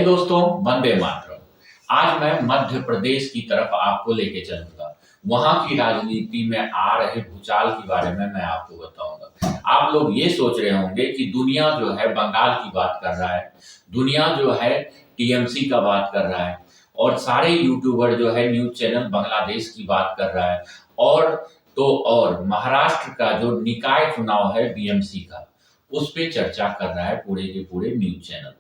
हिंद दोस्तों, वंदे मातरम। आज मैं मध्य प्रदेश की तरफ आपको लेके चलूंगा। वहां की राजनीति में आ रहे भूचाल के बारे में मैं आपको बताऊंगा। आप लोग ये सोच रहे होंगे कि दुनिया जो है बंगाल की बात कर रहा है, दुनिया जो है टीएमसी का बात कर रहा है, और सारे यूट्यूबर जो है न्यूज चैनल बांग्लादेश की बात कर रहा है, और महाराष्ट्र का जो निकाय चुनाव है बीएमसी का, उस पे चर्चा कर रहा है पूरे के पूरे न्यूज चैनल।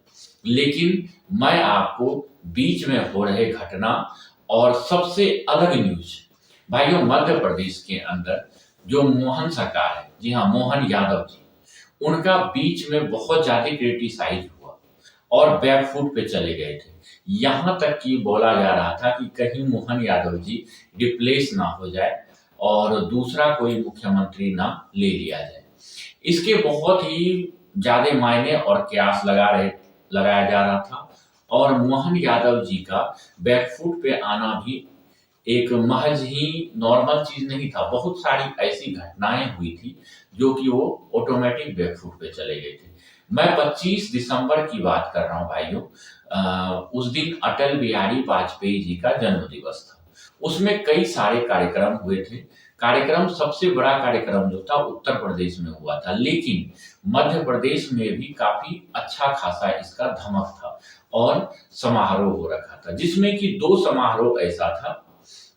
लेकिन मैं आपको बीच में हो रहे घटना और सबसे अलग न्यूज, भाइयों, मध्य प्रदेश के अंदर जो मोहन सरकार है, जी हाँ, मोहन यादव जी, उनका बीच में बहुत ज्यादा क्रिटिसाइज हुआ और बैकफुट पे चले गए थे। यहां तक कि बोला जा रहा था कि कहीं मोहन यादव जी रिप्लेस ना हो जाए और दूसरा कोई मुख्यमंत्री ना ले लिया जाए। इसके बहुत ही ज्यादा मायने और कयास लगाया जा रहा था, और मोहन यादव जी का बैकफुट पे आना भी एक महज ही नॉर्मल चीज नहीं था। बहुत सारी ऐसी घटनाएं हुई थी जो कि वो ऑटोमेटिक बैकफुट पे चले गए थे। मैं 25 दिसंबर की बात कर रहा हूं भाइयों। उस दिन अटल बिहारी वाजपेयी जी का जन्म दिवस था। उसमें कई सारे कार्यक्रम हुए थे। कार्यक्रम, सबसे बड़ा कार्यक्रम जो था उत्तर प्रदेश में हुआ था, लेकिन मध्य प्रदेश में भी काफी अच्छा खासा इसका धमक था और समारोह हो रखा था, जिसमें कि दो समारोह ऐसा था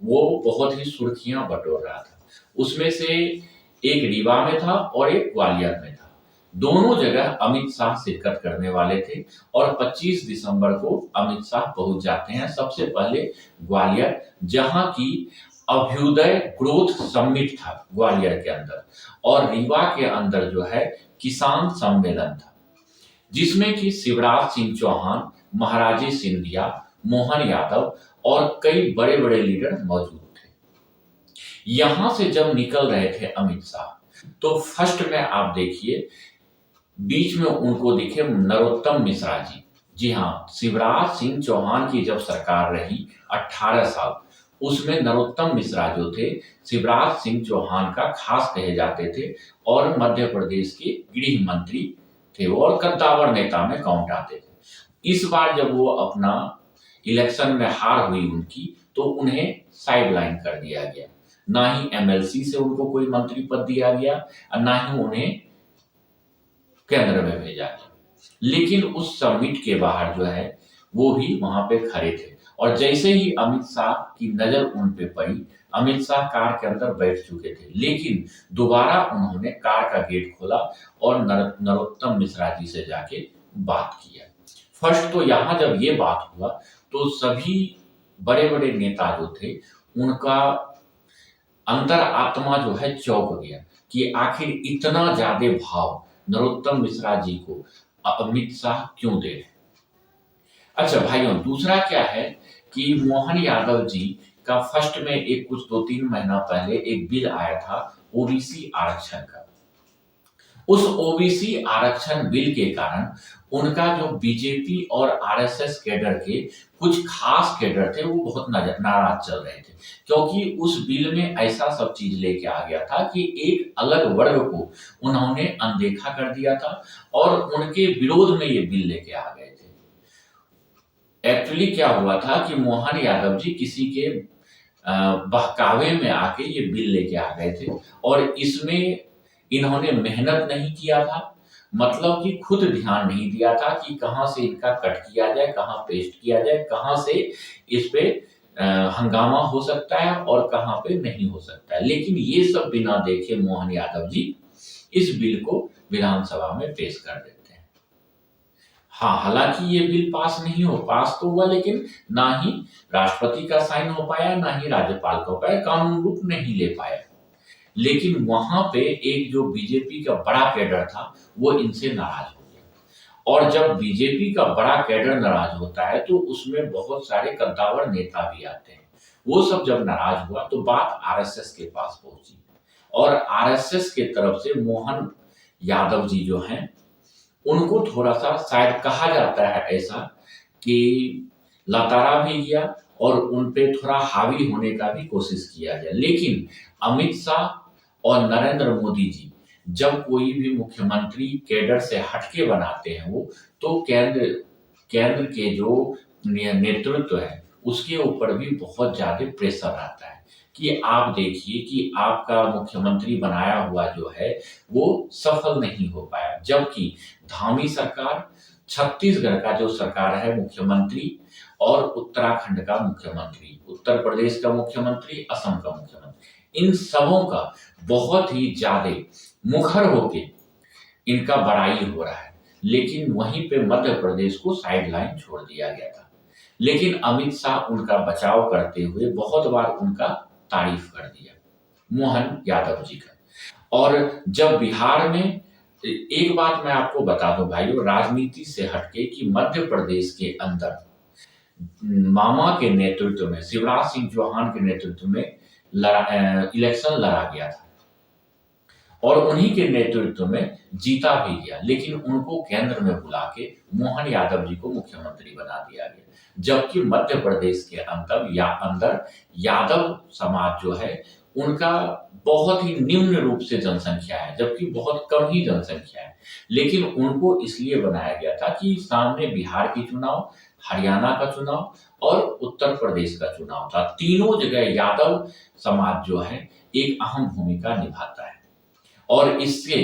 वो बहुत ही सुर्खियां बटोर रहा था। उसमें से एक रीवा में था और एक ग्वालियर में था। दोनों जगह अमित शाह शिरकत करने वाले थे और 25 दिसंबर को अमित शाह पहुंच जाते हैं सबसे पहले ग्वालियर, जहां की अभ्युदय ग्रोथ समिट था ग्वालियर के अंदर, और रीवा के अंदर जो है किसान सम्मेलन था, जिसमें कि शिवराज सिंह चौहान, महाराजी सिंधिया, मोहन यादव और कई बड़े बड़े लीडर मौजूद थे। यहां से जब निकल रहे थे अमित शाह, तो फर्स्ट में आप देखिए बीच में उनको दिखे नरोत्तम मिश्रा जी। जी हाँ, शिवराज सिंह चौहान की जब सरकार रही 18 साल, उसमें नरोत्तम मिश्रा जो थे शिवराज सिंह चौहान का खास कहे जाते थे और मध्य प्रदेश के गृह मंत्री थे वो, और कद्दावर नेता में काउंट आते थे। इस बार जब वो अपना इलेक्शन में हार हुई उनकी, तो उन्हें साइडलाइन कर दिया गया। ना ही एमएलसी से उनको कोई मंत्री पद दिया गया और ना ही उन्हें केंद्र में भेजा गया। लेकिन उस समिट के बाहर जो है वो भी वहां पे खड़े थे, और जैसे ही अमित शाह की नजर उन पे पड़ी, अमित शाह कार के अंदर बैठ चुके थे, लेकिन दोबारा उन्होंने कार का गेट खोला और नरोत्तम मिश्रा जी से जाके बात किया। फर्स्ट तो यहां जब ये बात हुआ तो सभी बड़े बड़े नेता जो थे उनका अंतर आत्मा जो है चौंक गया कि आखिर इतना ज्यादा भाव नरोत्तम मिश्रा जी को अमित शाह क्यों दे रहे। अच्छा भाइयों, दूसरा क्या है कि मोहन यादव जी का फर्स्ट में एक कुछ 2-3 महीना पहले एक बिल आया था ओबीसी आरक्षण का। उस ओबीसी आरक्षण बिल के कारण उनका जो बीजेपी और आरएसएस कैडर के कुछ खास कैडर थे वो बहुत नाराज चल रहे थे, क्योंकि उस बिल में ऐसा सब चीज लेके आ गया था कि एक अलग वर्ग को उन्होंने अनदेखा कर दिया था और उनके विरोध में ये बिल लेके आ गए थे। एक्चुअली क्या हुआ था कि मोहन यादव जी किसी के बहकावे में आके ये बिल लेके आ गए थे, और इसमें इन्होंने मेहनत नहीं किया था, मतलब कि खुद ध्यान नहीं दिया था कि कहां से इनका कट किया जाए, कहां पेस्ट किया जाए, कहां से इस पे हंगामा हो सकता है और कहां पे नहीं हो सकता है। लेकिन ये सब बिना देखे मोहन यादव जी इस बिल को विधानसभा में पेश कर देते हैं। हाँ, हालांकि ये बिल पास तो हुआ, लेकिन ना ही राष्ट्रपति का साइन हो पाया, ना ही राज्यपाल का हो पाया, कानून रूप नहीं ले पाया। लेकिन वहां पे एक जो बीजेपी का बड़ा कैडर था वो इनसे नाराज हो गया, और जब बीजेपी का बड़ा कैडर नाराज होता है तो उसमें बहुत सारे कद्दावर नेता भी आते हैं। वो सब जब नाराज हुआ तो बात आरएसएस के पास पहुंची, और आरएसएस के तरफ से मोहन यादव जी जो हैं उनको थोड़ा सा, शायद कहा जाता है ऐसा, कि लताड़ा भी गया और उन पे थोड़ा हावी होने का भी कोशिश किया गया। लेकिन अमित शाह और नरेंद्र मोदी जी जब कोई भी मुख्यमंत्री कैडर से हटके बनाते हैं वो, तो केंद्र केंद्र के जो नेतृत्व है उसके ऊपर भी बहुत ज्यादा प्रेशर आता है कि आप देखिए कि आपका मुख्यमंत्री बनाया हुआ जो है वो सफल नहीं हो पाया, जबकि धामी सरकार, छत्तीसगढ़ का जो सरकार है मुख्यमंत्री, और उत्तराखंड का मुख्यमंत्री, उत्तर प्रदेश का मुख्यमंत्री, असम का मुख्यमंत्री, इन सबों का बहुत ही ज्यादा मुखर होके इनका बड़ाई हो रहा है, लेकिन वहीं पे मध्य प्रदेश को साइड लाइन छोड़ दिया गया था। लेकिन अमित शाह उनका बचाव करते हुए बहुत बार उनका तारीफ कर दिया, मोहन यादव जी का। और जब बिहार में, एक बात मैं आपको बता दूं भाइयों, राजनीति से हटके, कि मध्य प्रदेश के अंदर मामा के नेतृत्व में, शिवराज सिंह चौहान के नेतृत्व में इलेक्शन लड़ा गया था और उन्हीं के नेतृत्व में जीता भी गया, लेकिन उनको केंद्र में बुला के मोहन यादव जी को मुख्यमंत्री बना दिया गया। जबकि मध्य प्रदेश के अंदर यादव समाज जो है उनका बहुत ही निम्न रूप से जनसंख्या है, जबकि बहुत कम ही जनसंख्या है, लेकिन उनको इसलिए बनाया गया था कि सामने बिहार की चुनाव, हरियाणा का चुनाव और उत्तर प्रदेश का चुनाव था। तीनों जगह यादव समाज जो है एक अहम भूमिका निभाता है और इससे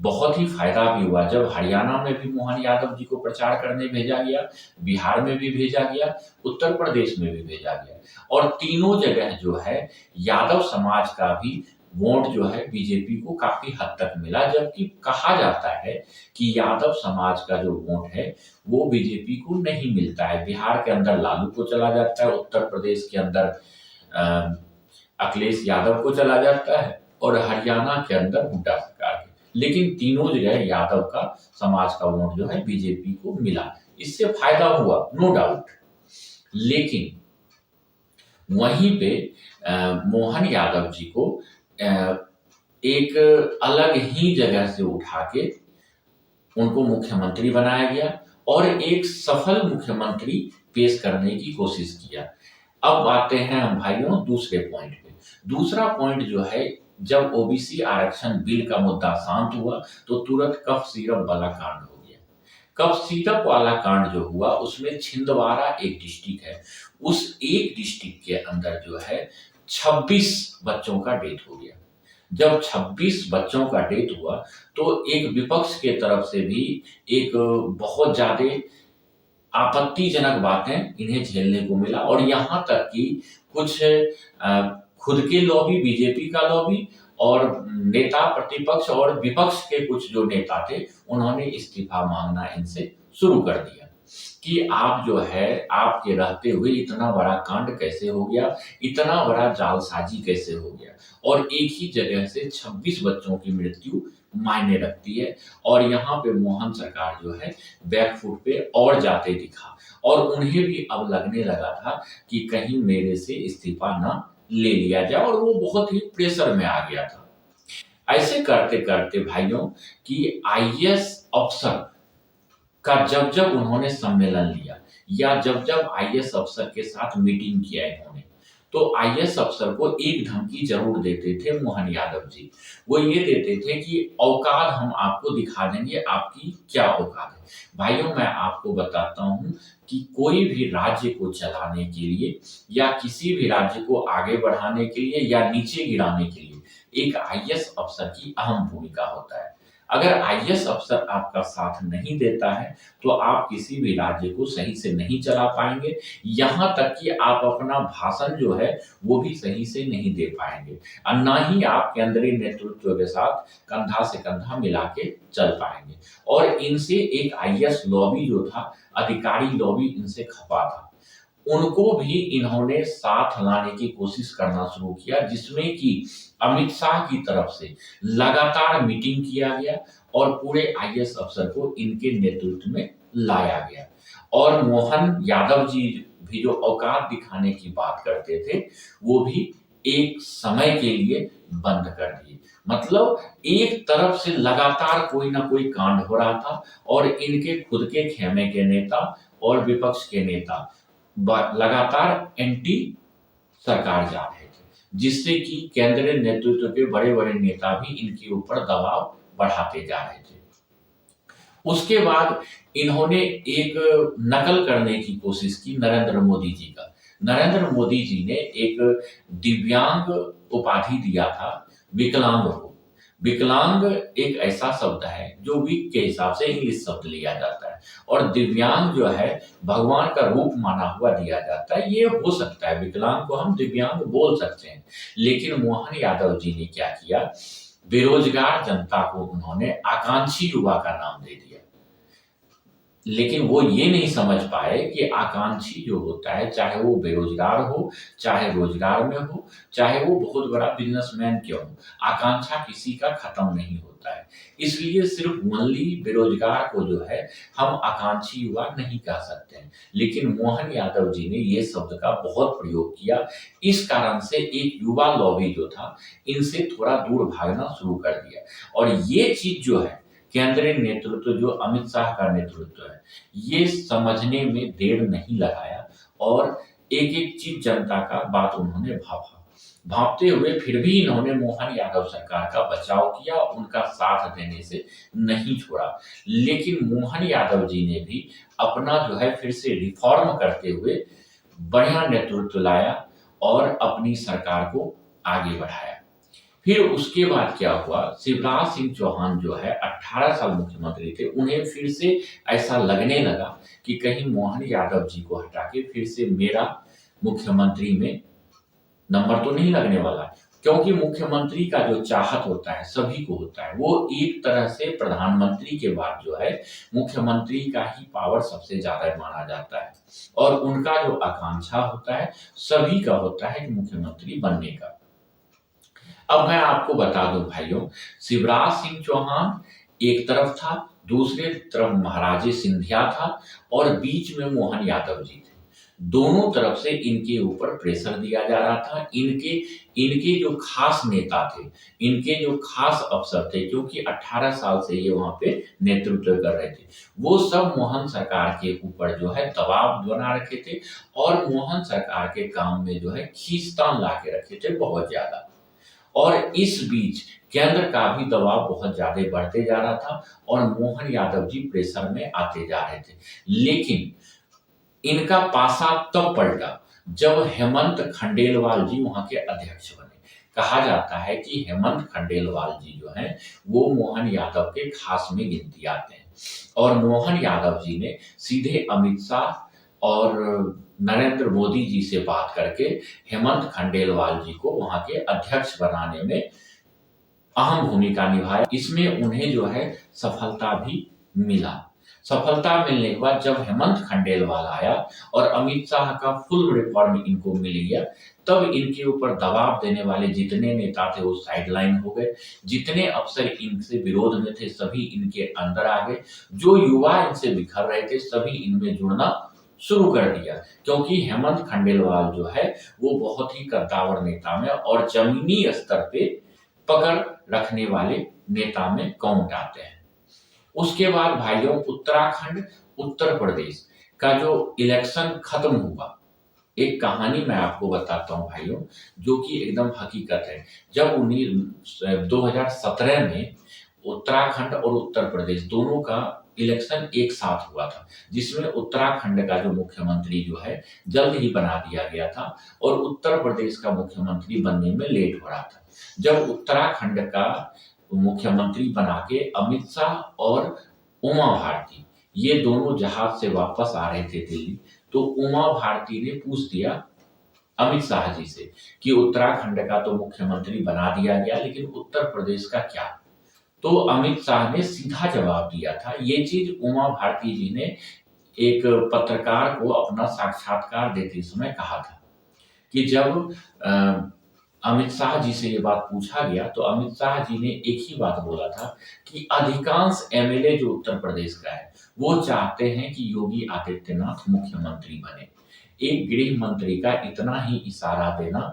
बहुत ही फायदा भी हुआ। जब हरियाणा में भी मोहन यादव जी को प्रचार करने भेजा गया, बिहार में भी भेजा गया, उत्तर प्रदेश में भी भेजा गया, और तीनों जगह जो है यादव समाज का भी वोट जो है बीजेपी को काफी हद तक मिला। जबकि कहा जाता है कि यादव समाज का जो वोट है वो बीजेपी को नहीं मिलता है। बिहार के अंदर लालू को चला जाता है, उत्तर प्रदेश के अंदर अखिलेश यादव को चला जाता है और हरियाणा के अंदर हुड्डा सरकार के, लेकिन तीनों जगह यादव का समाज का वोट जो है बीजेपी को मिला। इससे फायदा हुआ, नो डाउट। लेकिन वहीं पे मोहन यादव जी को एक अलग ही जगह से उठा के उनको मुख्यमंत्री बनाया गया और एक सफल मुख्यमंत्री पेश करने की कोशिश किया। अब आते हैं हम भाइयों दूसरे पॉइंट पे। दूसरा पॉइंट जो है, जब ओबीसी आरक्षण बिल का मुद्दा शांत हुआ तो तुरंत कफ सिरप वाला कांड हो गया। कफ सिरप वाला कांड जो हुआ उसमें छिंदवाड़ा एक डिस्ट्रिक्ट है, उस एक डिस्ट्रिक्ट के अंदर जो है 26 बच्चों का डेथ हो गया। जब 26 बच्चों का डेथ हुआ तो एक विपक्ष के तरफ से भी एक बहुत ज्यादा आपत्तिजनक बातें इन्हें झेलने को मिला, और यहाँ तक कि कुछ खुद के लॉबी, बीजेपी का लॉबी और नेता प्रतिपक्ष और विपक्ष के कुछ जो नेता थे उन्होंने इस्तीफा मांगना इनसे शुरू कर दिया कि आप जो है, आपके रहते हुए इतना बड़ा कांड कैसे हो गया, इतना बड़ा जालसाजी कैसे हो गया, और एक ही जगह से 26 बच्चों की मृत्यु मायने रखती है। और यहाँ पे मोहन सरकार जो है बैकफुट पे और जाते दिखा और उन्हें भी अब लगने लगा था कि कहीं मेरे से इस्तीफा ना ले लिया जाए, और वो बहुत ही प्रेशर में आ गया था। ऐसे करते करते भाइयों कि आईएएस अफसर का जब जब उन्होंने सम्मेलन लिया या जब जब आईएएस अफसर के साथ मीटिंग किया इन्होंने, तो आईएएस अफसर को एक धमकी जरूर देते थे मोहन यादव जी। वो ये देते थे कि औकात हम आपको दिखा देंगे, आपकी क्या औकात है। भाइयों मैं आपको बताता हूं कि कोई भी राज्य को चलाने के लिए या किसी भी राज्य को आगे बढ़ाने के लिए या नीचे गिराने के लिए एक आईएएस अफसर की अहम भूमिका होता है। अगर आईएएस अफसर आपका साथ नहीं देता है तो आप किसी भी राज्य को सही से नहीं चला पाएंगे, यहाँ तक कि आप अपना भाषण जो है वो भी सही से नहीं दे पाएंगे और ना ही आप केंद्रीय नेतृत्व के साथ कंधा से कंधा मिला के चल पाएंगे। और इनसे एक आईएएस लॉबी जो था, अधिकारी लॉबी इनसे खपा था, उनको भी इन्होंने साथ लाने की कोशिश करना शुरू किया, जिसमें कि अमित शाह की तरफ से लगातार मीटिंग किया गया और पूरे आईएएस अफसर को इनके नेतृत्व में लाया गया। और मोहन यादव जी भी जो औकात दिखाने की बात करते थे वो भी एक समय के लिए बंद कर दिए। मतलब एक तरफ से लगातार कोई ना कोई कांड हो रहा था और इनके खुद के खेमे के नेता और विपक्ष के नेता लगातार एंटी सरकार जा रहे थे, जिससे कि केंद्रीय नेतृत्व के बड़े बड़े नेता भी इनके ऊपर दबाव बढ़ाते जा रहे थे। उसके बाद इन्होंने एक नकल करने की कोशिश की नरेंद्र मोदी जी का। नरेंद्र मोदी जी ने एक दिव्यांग उपाधि दिया था विकलांग को। विकलांग एक ऐसा शब्द है जो वीक के हिसाब से इंग्लिश शब्द लिया जाता है, और दिव्यांग जो है भगवान का रूप माना हुआ दिया जाता है। ये हो सकता है, विकलांग को हम दिव्यांग बोल सकते हैं। लेकिन मोहन यादव जी ने क्या किया, बेरोजगार जनता को उन्होंने आकांक्षी युवा का नाम दे दिया। लेकिन वो ये नहीं समझ पाए कि आकांक्षी जो होता है, चाहे वो बेरोजगार हो, चाहे रोजगार में हो, चाहे वो बहुत बड़ा बिजनेसमैन क्यों हो, आकांक्षा किसी का खत्म नहीं होता है। इसलिए सिर्फ ओनली बेरोजगार को जो है हम आकांक्षी युवा नहीं कह सकते हैं। लेकिन मोहन यादव जी ने ये शब्द का बहुत प्रयोग किया। इस कारण से एक युवा लॉबी जो था, इनसे थोड़ा दूर भागना शुरू कर दिया। और ये चीज जो है, केंद्रीय नेतृत्व जो अमित शाह का नेतृत्व है, ये समझने में देर नहीं लगाया और एक एक चीज जनता का बात उन्होंने भापा। भापते हुए फिर भी इन्होंने मोहन यादव सरकार का बचाव किया, उनका साथ देने से नहीं छोड़ा। लेकिन मोहन यादव जी ने भी अपना जो है फिर से रिफॉर्म करते हुए बढ़िया नेतृत्व लाया और अपनी सरकार को आगे बढ़ाया। फिर उसके बाद क्या हुआ, शिवराज सिंह चौहान जो है 18 साल मुख्यमंत्री थे, उन्हें फिर से ऐसा लगने लगा कि कहीं मोहन यादव जी को हटा के फिर से मेरा मुख्यमंत्री में नंबर तो नहीं लगने वाला। क्योंकि मुख्यमंत्री का जो चाहत होता है, सभी को होता है, वो एक तरह से प्रधानमंत्री के बाद जो है मुख्यमंत्री का ही पावर सबसे ज्यादा माना जाता है। और उनका जो आकांक्षा होता है, सभी का होता है कि मुख्यमंत्री बनने का। अब मैं आपको बता दूं भाइयों, शिवराज सिंह चौहान एक तरफ था, दूसरे तरफ महाराजे सिंधिया था, और बीच में मोहन यादव जी थे। दोनों तरफ से इनके ऊपर प्रेशर दिया जा रहा था। इनके इनके जो खास नेता थे, इनके जो खास अफसर थे, क्योंकि 18 साल से ये वहां पे नेतृत्व कर रहे थे, वो सब मोहन सरकार के ऊपर जो है दबाव बना रखे थे, और मोहन सरकार के काम में जो है खींचतान ला के रखे थे बहुत ज्यादा। और इस बीच केंद्र का भी दबाव बहुत ज्यादा बढ़ते जा रहा था, और मोहन यादव जी प्रेशर में आते जा रहे थे। लेकिन इनका पासा तब पलटा जब हेमंत खंडेलवाल जी वहां के अध्यक्ष बने। कहा जाता है कि हेमंत खंडेलवाल जी जो हैं, वो मोहन यादव के खास में गिनती आते हैं, और मोहन यादव जी ने सीधे अमित शाह और नरेंद्र मोदी जी से बात करके हेमंत खंडेलवाल जी को वहां के अध्यक्ष बनाने में अहम भूमिका निभाई। इसमें उन्हें जो है सफलता भी मिला। सफलता मिलने के बाद जब हेमंत खंडेलवाल आया और अमित शाह का फुल रिफॉर्म इनको मिल गया, तब इनके ऊपर दबाव देने वाले जितने नेता थे वो साइडलाइन हो गए। जितने अफसर इनसे विरोध में थे, सभी इनके अंदर आ गए। जो युवा इनसे बिखर रहे थे, सभी इनमें जुड़ना शुरू कर दिया। क्योंकि हेमंत खंडेलवाल जो है वो बहुत ही कद्दावर नेता में और जमीनी स्तर पे पकड़ रखने वाले नेता में काउंट आते हैं। उसके बाद भाइयों, उत्तराखंड उत्तर प्रदेश का जो इलेक्शन खत्म हुआ, एक कहानी मैं आपको बताता हूं भाइयों, जो कि एकदम हकीकत है। जब 2017 में उत्तराखंड और उत्तर प्रदेश दोनों का इलेक्शन एक साथ हुआ था, जिसमें उत्तराखंड का जो मुख्यमंत्री जो है जल्द ही बना दिया गया था, और उत्तर प्रदेश का मुख्यमंत्री बनने में लेट हो रहा था। जब उत्तराखंड का मुख्यमंत्री बना के अमित शाह और उमा भारती ये दोनों जहाज से वापस आ रहे थे दिल्ली, तो उमा भारती ने पूछ दिया अमित शाह जी से कि उत्तराखंड का तो मुख्यमंत्री बना दिया गया, लेकिन उत्तर प्रदेश का क्या? तो अमित शाह ने सीधा जवाब दिया था। ये चीज उमा भारती जी ने एक पत्रकार को अपना साक्षात्कार देते समय कहा था कि जब अमित शाह जी से ये बात पूछा गया, तो अमित शाह जी ने एक ही बात बोला था कि अधिकांश एमएलए जो उत्तर प्रदेश का है, वो चाहते हैं कि योगी आदित्यनाथ मुख्यमंत्री बने। एक गृह मंत्री का इतना ही इशारा देना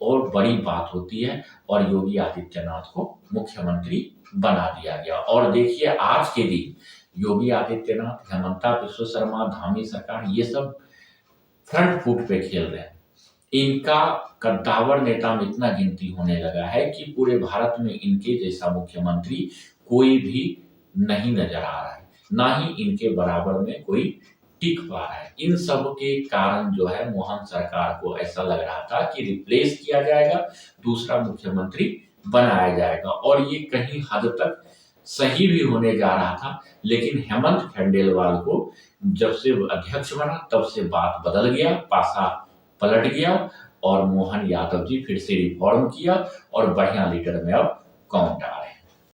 और बड़ी बात होती है, और योगी आदित्यनाथ को मुख्यमंत्री बना दिया गया। और देखिए आज के दिन योगी आदित्यनाथ, हेमंता विश्व शर्मा, धामी सरकार, ये सब फ्रंट फुट पे खेल रहे हैं। इनका कद्दावर नेता में इतना गिनती होने लगा है कि पूरे भारत में इनके जैसा मुख्यमंत्री कोई भी नहीं नजर आ रहा है। ना ही इनके बराबर में कोई टिक पा रहा है। इन सब के कारण जो है मोहन सरकार को ऐसा लग रहा था कि रिप्लेस किया जाएगा, दूसरा मुख्यमंत्री बनाया जाएगा और ये कहीं हद तक सही भी होने जा रहा था। लेकिन हेमंत खंडेलवाल को जब से अध्यक्ष बना तब से बात बदल गया, पासा पलट गया और मोहन यादव जी फिर से रिफॉर्म किया और बढ़िया लीडर में अब काउंट आ